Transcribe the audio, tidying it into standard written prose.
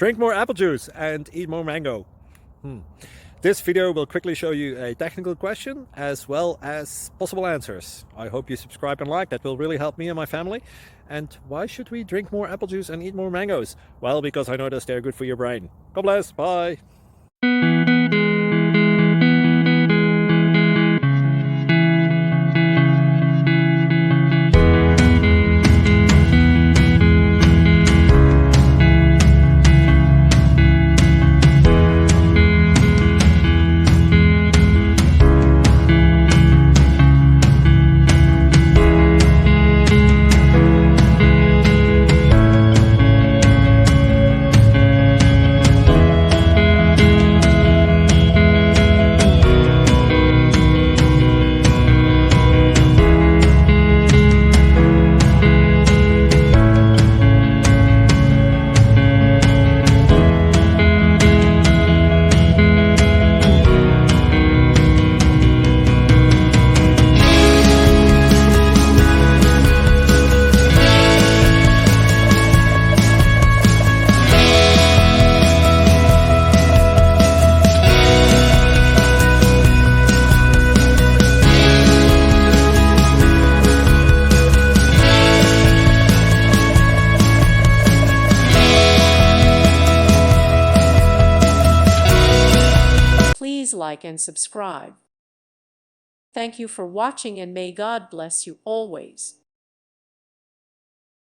Drink more apple juice and eat more mango. This video will quickly show you a technical question as well as possible answers. I hope you subscribe and like, that will really help me and my family. And why should we drink more apple juice and eat more mangoes? Well, because I noticed they're good for your brain. God bless, bye. Please like and subscribe. Thank you for watching, and may God bless you always.